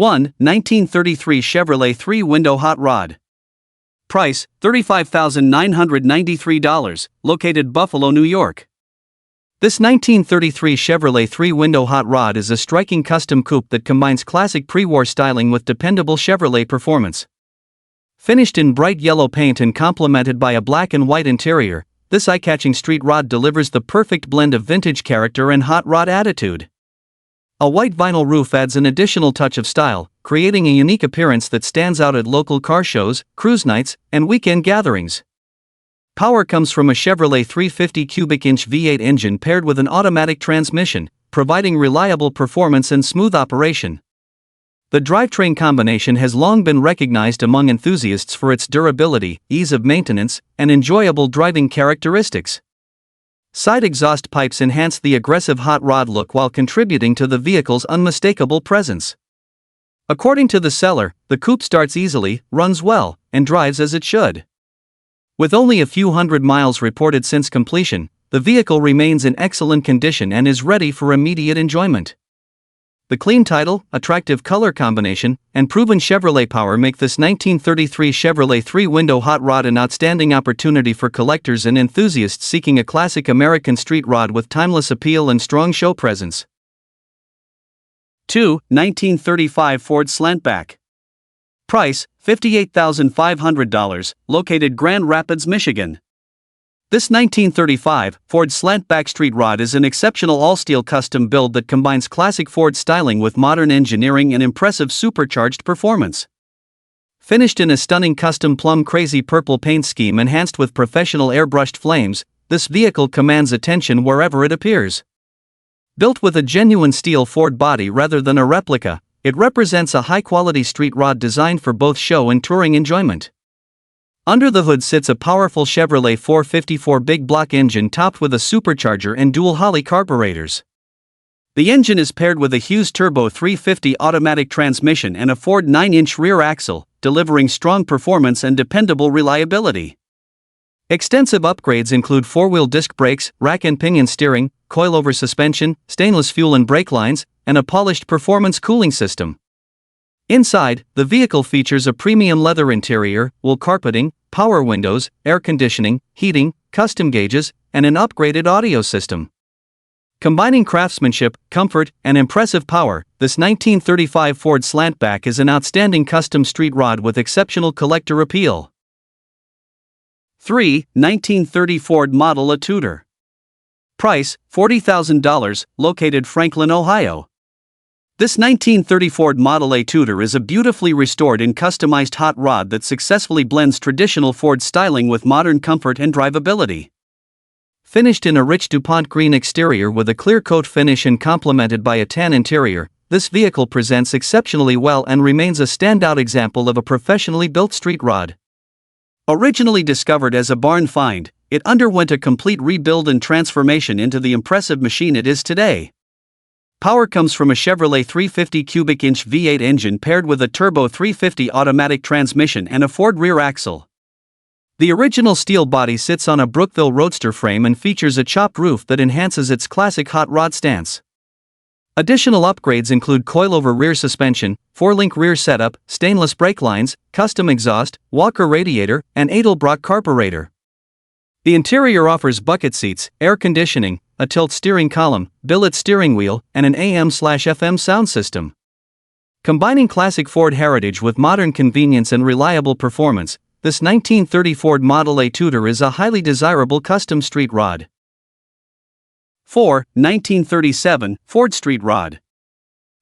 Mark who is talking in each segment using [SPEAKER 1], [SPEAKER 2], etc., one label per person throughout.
[SPEAKER 1] 1. 1933 Chevrolet 3-window hot rod. Price, $35,993, located Buffalo, New York. This 1933 Chevrolet 3-window hot rod is a striking custom coupe that combines classic pre-war styling with dependable Chevrolet performance. Finished in bright yellow paint and complemented by a black and white interior, this eye-catching street rod delivers the perfect blend of vintage character and hot rod attitude. A white vinyl roof adds an additional touch of style, creating a unique appearance that stands out at local car shows, cruise nights, and weekend gatherings. Power comes from a Chevrolet 350 cubic inch V8 engine paired with an automatic transmission, providing reliable performance and smooth operation. The drivetrain combination has long been recognized among enthusiasts for its durability, ease of maintenance, and enjoyable driving characteristics. Side exhaust pipes enhance the aggressive hot rod look while contributing to the vehicle's unmistakable presence. According to the seller, the coupe starts easily, runs well, and drives as it should. With only a few hundred miles reported since completion, the vehicle remains in excellent condition and is ready for immediate enjoyment. The clean title, attractive color combination, and proven Chevrolet power make this 1933 Chevrolet 3-window hot rod an outstanding opportunity for collectors and enthusiasts seeking a classic American street rod with timeless appeal and strong show presence. 2. 1935 Ford Slantback. Price, $58,500, located Grand Rapids, Michigan. This 1935 Ford Slantback street rod is an exceptional all-steel custom build that combines classic Ford styling with modern engineering and impressive supercharged performance. Finished in a stunning custom plum crazy purple paint scheme enhanced with professional airbrushed flames, this vehicle commands attention wherever it appears. Built with a genuine steel Ford body rather than a replica, it represents a high-quality street rod designed for both show and touring enjoyment. Under the hood sits a powerful Chevrolet 454 big block engine topped with a supercharger and dual Holley carburetors. The engine is paired with a Hughes Turbo 350 automatic transmission and a Ford 9-inch rear axle, delivering strong performance and dependable reliability. Extensive upgrades include 4-wheel disc brakes, rack and pinion steering, coilover suspension, stainless fuel and brake lines, and a polished performance cooling system. Inside, the vehicle features a premium leather interior, wool carpeting, power windows, air conditioning, heating, custom gauges, and an upgraded audio system. Combining craftsmanship, comfort, and impressive power, this 1935 Ford Slantback is an outstanding custom street rod with exceptional collector appeal. 3. 1930 Ford Model A Tudor. Price, $40,000, located Franklin, Ohio. This 1930 Ford Model A Tudor is a beautifully restored and customized hot rod that successfully blends traditional Ford styling with modern comfort and drivability. Finished in a rich DuPont green exterior with a clear coat finish and complemented by a tan interior, this vehicle presents exceptionally well and remains a standout example of a professionally built street rod. Originally discovered as a barn find, it underwent a complete rebuild and transformation into the impressive machine it is today. Power comes from a Chevrolet 350 cubic inch V8 engine paired with a Turbo 350 automatic transmission and a Ford rear axle. The original steel body sits on a Brookville Roadster frame and features a chopped roof that enhances its classic hot rod stance. Additional upgrades include coilover rear suspension, 4-link rear setup, stainless brake lines, custom exhaust, Walker radiator, and Edelbrock carburetor. The interior offers bucket seats, air conditioning, a tilt steering column, billet steering wheel, and an AM/FM sound system. Combining classic Ford heritage with modern convenience and reliable performance, this 1930 Ford Model A Tudor is a highly desirable custom street rod. 4. 1937 Ford Street Rod.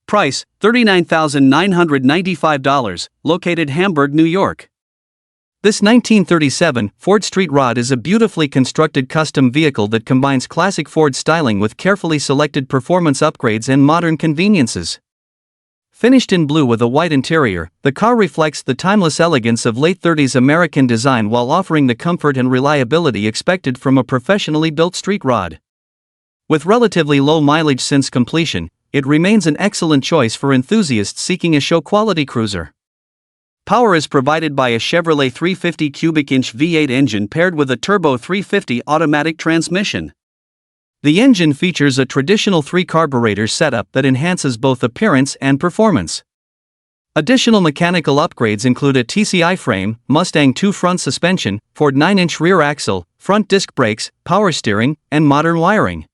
[SPEAKER 1] Price, $39,995, located Hamburg, New York. This 1937 Ford Street Rod is a beautifully constructed custom vehicle that combines classic Ford styling with carefully selected performance upgrades and modern conveniences. Finished in blue with a white interior, the car reflects the timeless elegance of late 30s American design while offering the comfort and reliability expected from a professionally built street rod. With relatively low mileage since completion, it remains an excellent choice for enthusiasts seeking a show-quality cruiser. Power is provided by a Chevrolet 350 cubic inch V8 engine paired with a Turbo 350 automatic transmission. The engine features a traditional 3-carburetor setup that enhances both appearance and performance. Additional mechanical upgrades include a TCI frame, Mustang 2 front suspension, Ford 9-inch rear axle, front disc brakes, power steering, and modern wiring.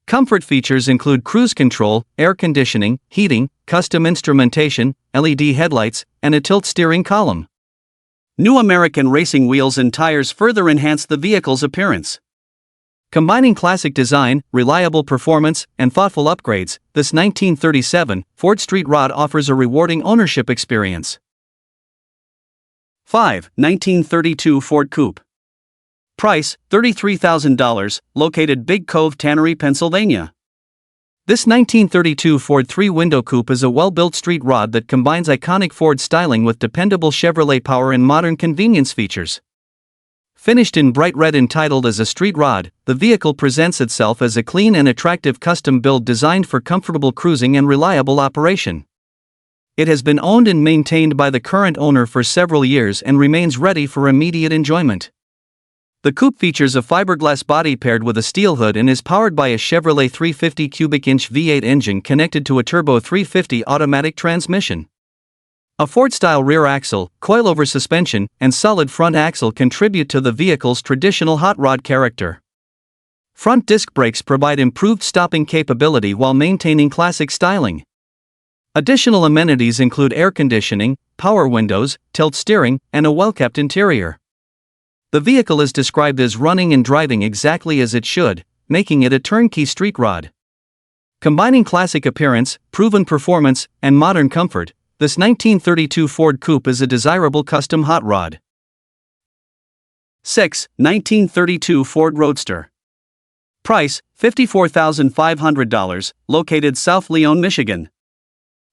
[SPEAKER 1] Comfort features include cruise control, air conditioning, heating, custom instrumentation, LED headlights, and a tilt steering column. New American racing wheels and tires further enhance the vehicle's appearance. Combining classic design, reliable performance, and thoughtful upgrades, this 1937 Ford Street Rod offers a rewarding ownership experience. 5. 1932 Ford Coupe. Price, $33,000, located Big Cove Tannery, Pennsylvania. This 1932 Ford three-window coupe is a well-built street rod that combines iconic Ford styling with dependable Chevrolet power and modern convenience features. Finished in bright red and titled as a street rod, the vehicle presents itself as a clean and attractive custom build designed for comfortable cruising and reliable operation. It has been owned and maintained by the current owner for several years and remains ready for immediate enjoyment. The coupe features a fiberglass body paired with a steel hood and is powered by a Chevrolet 350 cubic inch V8 engine connected to a turbo 350 automatic transmission. A Ford-style rear axle, coilover suspension, and solid front axle contribute to the vehicle's traditional hot rod character. Front disc brakes provide improved stopping capability while maintaining classic styling. Additional amenities include air conditioning, power windows, tilt steering, and a well-kept interior. The vehicle is described as running and driving exactly as it should, making it a turnkey street rod. Combining classic appearance, proven performance, and modern comfort, this 1932 Ford Coupe is a desirable custom hot rod. 6. 1932 Ford Roadster. Price, $54,500, located South Leon, Michigan.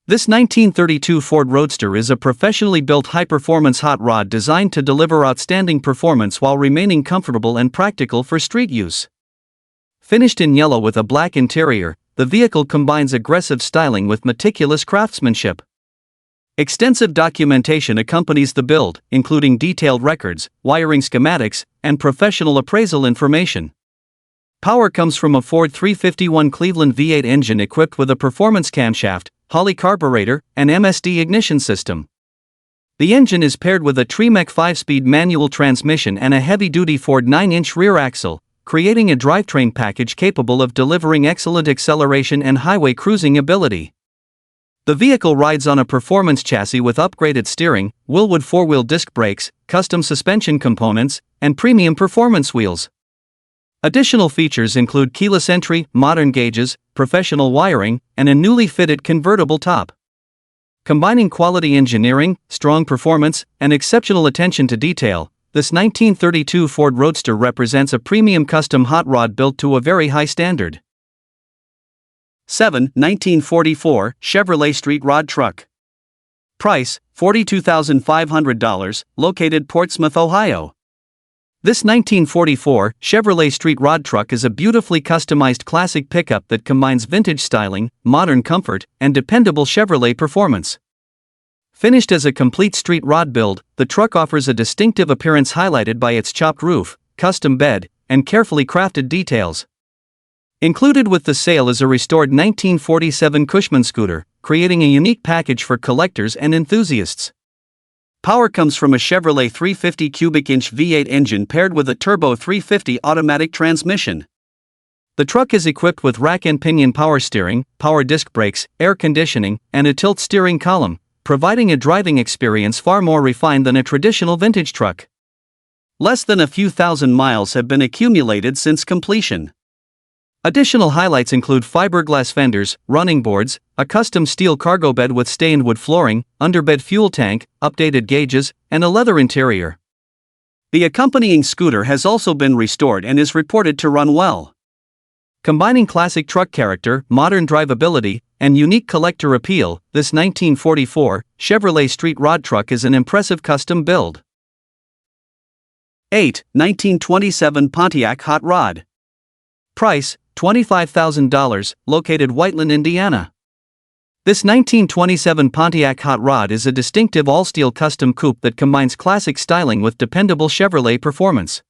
[SPEAKER 1] This 1932 Ford Roadster is a professionally built high-performance hot rod designed to deliver outstanding performance while remaining comfortable and practical for street use. Finished in yellow with a black interior, the vehicle combines aggressive styling with meticulous craftsmanship. Extensive documentation accompanies the build, including detailed records, wiring schematics, and professional appraisal information. Power comes from a Ford 351 Cleveland V8 engine equipped with a performance camshaft, Holley carburetor, and MSD ignition system. The engine is paired with a Tremec 5-speed manual transmission and a heavy-duty Ford 9-inch rear axle, creating a drivetrain package capable of delivering excellent acceleration and highway cruising ability. The vehicle rides on a performance chassis with upgraded steering, Willwood 4-wheel disc brakes, custom suspension components, and premium performance wheels. Additional features include keyless entry, modern gauges, professional wiring, and a newly fitted convertible top. Combining quality engineering, strong performance, and exceptional attention to detail, this 1932 Ford Roadster represents a premium custom hot rod built to a very high standard. 7. 1944 Chevrolet Street Rod Truck. Price, $42,500, located Portsmouth, Ohio. This 1944 Chevrolet Street Rod Truck is a beautifully customized classic pickup that combines vintage styling, modern comfort, and dependable Chevrolet performance. Finished as a complete street rod build, the truck offers a distinctive appearance highlighted by its chopped roof, custom bed, and carefully crafted details. Included with the sale is a restored 1947 Cushman scooter, creating a unique package for collectors and enthusiasts. Power comes from a Chevrolet 350 cubic inch V8 engine paired with a turbo 350 automatic transmission. The truck is equipped with rack and pinion power steering, power disc brakes, air conditioning, and a tilt steering column, providing a driving experience far more refined than a traditional vintage truck. Less than a few thousand miles have been accumulated since completion. Additional highlights include fiberglass fenders, running boards, a custom steel cargo bed with stained wood flooring, underbed fuel tank, updated gauges, and a leather interior. The accompanying scooter has also been restored and is reported to run well. Combining classic truck character, modern drivability, and unique collector appeal, this 1944 Chevrolet Street Rod Truck is an impressive custom build. 8. 1927 Pontiac Hot Rod. Price, $25,000, located Whiteland, Indiana. This 1927 Pontiac Hot Rod is a distinctive all-steel custom coupe that combines classic styling with dependable Chevrolet performance.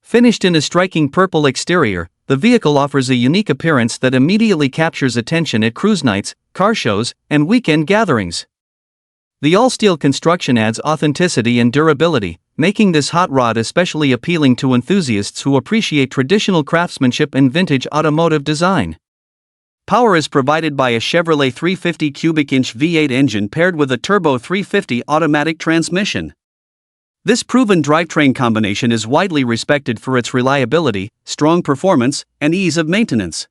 [SPEAKER 1] Finished in a striking purple exterior, the vehicle offers a unique appearance that immediately captures attention at cruise nights, car shows, and weekend gatherings. The all-steel construction adds authenticity and durability, making this hot rod especially appealing to enthusiasts who appreciate traditional craftsmanship and vintage automotive design. Power is provided by a Chevrolet 350 cubic inch V8 engine paired with a turbo 350 automatic transmission. This proven drivetrain combination is widely respected for its reliability, strong performance, and ease of maintenance.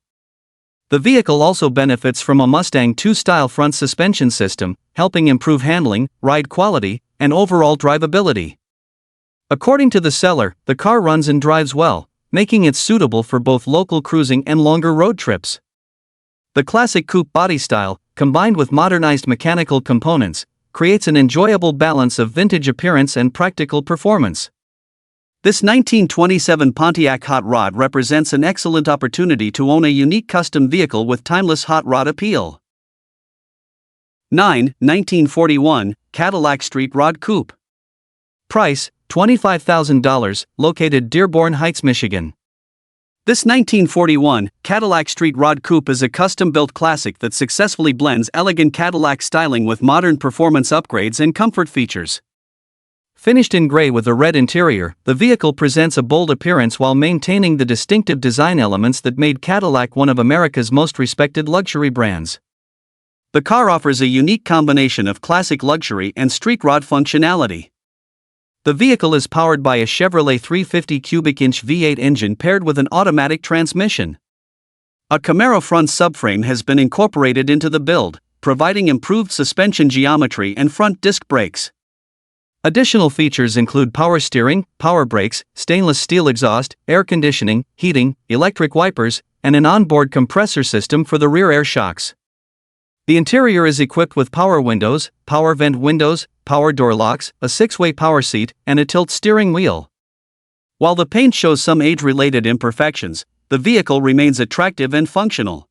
[SPEAKER 1] The vehicle also benefits from a Mustang II style front suspension system, helping improve handling, ride quality, and overall drivability. According to the seller, the car runs and drives well, making it suitable for both local cruising and longer road trips. The classic coupe body style, combined with modernized mechanical components, creates an enjoyable balance of vintage appearance and practical performance. This 1927 Pontiac hot rod represents an excellent opportunity to own a unique custom vehicle with timeless hot rod appeal. 9. 1941 Cadillac Street Rod Coupe. Price, $25,000, located Dearborn Heights, Michigan. This 1941 Cadillac Street Rod Coupe is a custom-built classic that successfully blends elegant Cadillac styling with modern performance upgrades and comfort features. Finished in gray with a red interior, the vehicle presents a bold appearance while maintaining the distinctive design elements that made Cadillac one of America's most respected luxury brands. The car offers a unique combination of classic luxury and street rod functionality. The vehicle is powered by a Chevrolet 350 cubic inch V8 engine paired with an automatic transmission. A Camaro front subframe has been incorporated into the build, providing improved suspension geometry and front disc brakes. Additional features include power steering, power brakes, stainless steel exhaust, air conditioning, heating, electric wipers, and an onboard compressor system for the rear air shocks. The interior is equipped with power windows, power vent windows, power door locks, a 6-way power seat, and a tilt steering wheel. While the paint shows some age-related imperfections, the vehicle remains attractive and functional.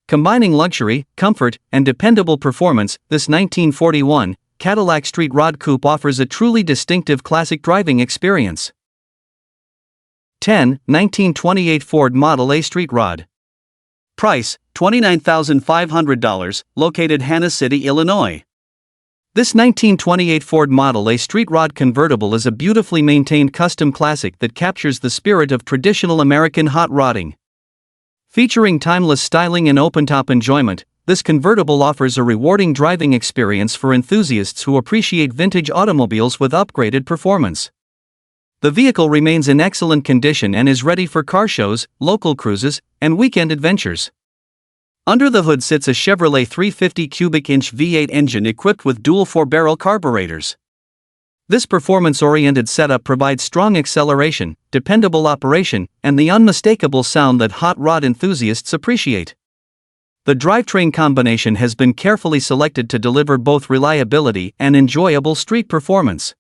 [SPEAKER 1] Combining luxury, comfort, and dependable performance, this 1941 Cadillac Street Rod Coupe offers a truly distinctive classic driving experience. 10. 1928 Ford Model A Street Rod. Price, $29,500, located Hannah City, Illinois. This 1928 Ford Model A Street Rod convertible is a beautifully maintained custom classic that captures the spirit of traditional American hot rodding. Featuring timeless styling and open-top enjoyment, this convertible offers a rewarding driving experience for enthusiasts who appreciate vintage automobiles with upgraded performance. The vehicle remains in excellent condition and is ready for car shows, local cruises, and weekend adventures. Under the hood sits a Chevrolet 350 cubic inch V8 engine equipped with dual 4-barrel carburetors. This performance-oriented setup provides strong acceleration, dependable operation, and the unmistakable sound that hot rod enthusiasts appreciate. The drivetrain combination has been carefully selected to deliver both reliability and enjoyable street performance.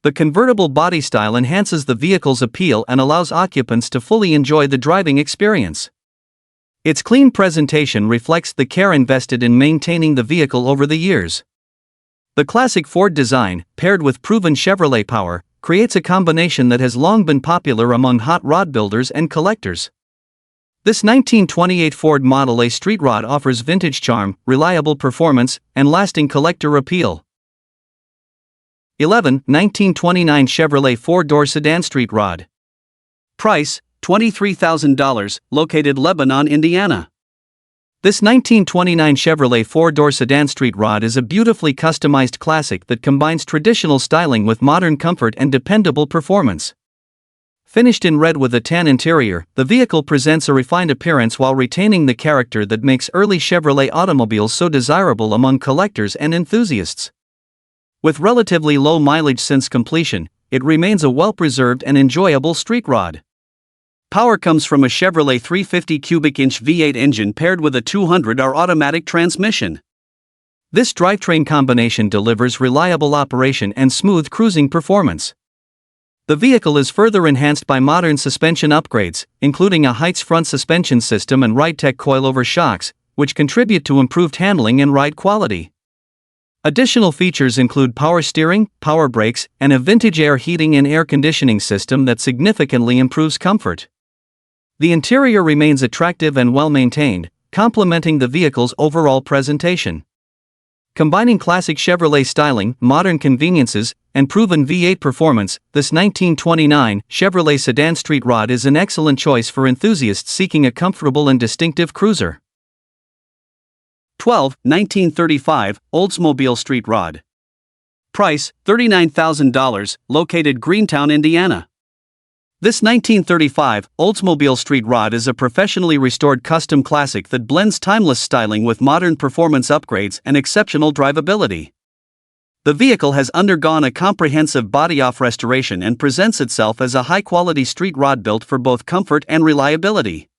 [SPEAKER 1] The convertible body style enhances the vehicle's appeal and allows occupants to fully enjoy the driving experience. Its clean presentation reflects the care invested in maintaining the vehicle over the years. The classic Ford design, paired with proven Chevrolet power, creates a combination that has long been popular among hot rod builders and collectors. This 1928 Ford Model A Street Rod offers vintage charm, reliable performance, and lasting collector appeal. 11. 1929 Chevrolet 4-door Sedan Street Rod. Price, $23,000, located Lebanon, Indiana. This 1929 Chevrolet 4-door Sedan Street Rod is a beautifully customized classic that combines traditional styling with modern comfort and dependable performance. Finished in red with a tan interior, the vehicle presents a refined appearance while retaining the character that makes early Chevrolet automobiles so desirable among collectors and enthusiasts. With relatively low mileage since completion, it remains a well-preserved and enjoyable street rod. Power comes from a Chevrolet 350 cubic inch V8 engine paired with a 200R automatic transmission. This drivetrain combination delivers reliable operation and smooth cruising performance. The vehicle is further enhanced by modern suspension upgrades, including a Heights front suspension system and RideTech coilover shocks, which contribute to improved handling and ride quality. Additional features include power steering, power brakes, and a vintage air heating and air conditioning system that significantly improves comfort. The interior remains attractive and well-maintained, complementing the vehicle's overall presentation. Combining classic Chevrolet styling, modern conveniences, and proven V8 performance, this 1929 Chevrolet sedan street rod is an excellent choice for enthusiasts seeking a comfortable and distinctive cruiser. 12. 1935 Oldsmobile Street Rod. Price, $39,000, located Greentown, Indiana. This 1935 Oldsmobile Street Rod is a professionally restored custom classic that blends timeless styling with modern performance upgrades and exceptional drivability. The vehicle has undergone a comprehensive body-off restoration and presents itself as a high-quality street rod built for both comfort and reliability.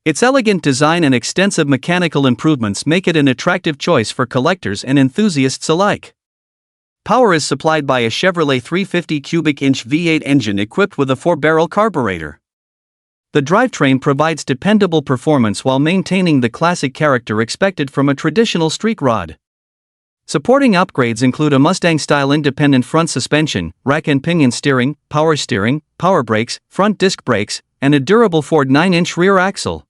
[SPEAKER 1] Its elegant design and extensive mechanical improvements make it an attractive choice for collectors and enthusiasts alike. Power is supplied by a Chevrolet 350 cubic inch V8 engine equipped with a 4-barrel carburetor. The drivetrain provides dependable performance while maintaining the classic character expected from a traditional street rod. Supporting upgrades include a Mustang-style independent front suspension, rack and pinion steering, power brakes, front disc brakes, and a durable Ford 9-inch rear axle.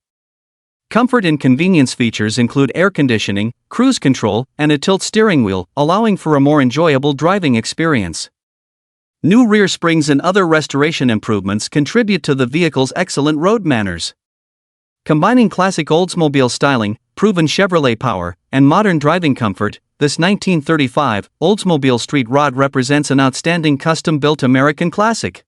[SPEAKER 1] Comfort and convenience features include air conditioning, cruise control, and a tilt steering wheel, allowing for a more enjoyable driving experience. New rear springs and other restoration improvements contribute to the vehicle's excellent road manners. Combining classic Oldsmobile styling, proven Chevrolet power, and modern driving comfort, this 1935 Oldsmobile Street Rod represents an outstanding custom-built American classic.